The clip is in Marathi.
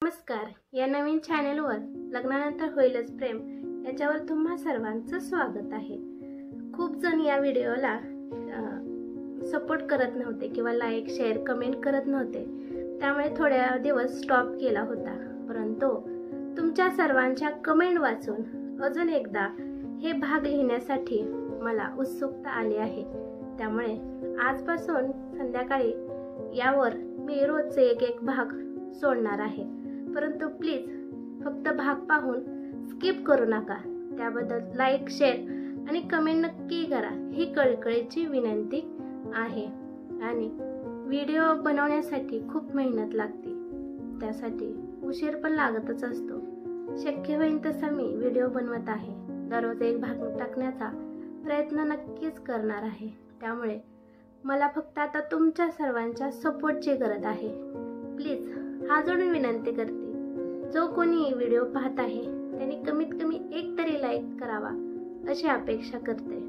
नमस्कार. या नवीन चॅनलवर लग्नानंतर होईलच प्रेम याच्यावर तुम्हा सर्वांचं स्वागत आहे. खूप जण या व्हिडिओला सपोर्ट करत नव्हते किंवा लाईक शेअर कमेंट करत नव्हते, त्यामुळे थोड्या दिवस स्टॉप केला होता. परंतु तुमच्या सर्वांच्या कमेंट वाचून अजून एकदा हे भाग लिहिण्यासाठी मला उत्सुकता आली आहे. त्यामुळे आजपासून संध्याकाळी यावर मी रोजचे एक भाग सोडणार आहे. परंतु प्लीज फक्त भाग पाहून स्किप करू नका. त्याबद्दल लाईक शेअर आणि कमेंट नक्की करा, ही कळकळीची विनंती आहे. आणि व्हिडिओ बनवण्यासाठी खूप मेहनत लागते, त्यासाठी उशीर पण लागतच असतो. शक्य होईल तसा मी व्हिडिओ बनवत आहे. दररोज एक भाग टाकण्याचा प्रयत्न नक्कीच करणार आहे. त्यामुळे मला फक्त आता तुमच्या सर्वांच्या सपोर्टची गरज आहे. प्लीज हात जोडून विनंती करते, जो कोणी व्हिडिओ पाहत आहे त्यांनी कमीत कमी एक तरी लाईक करावा अशी अपेक्षा करते.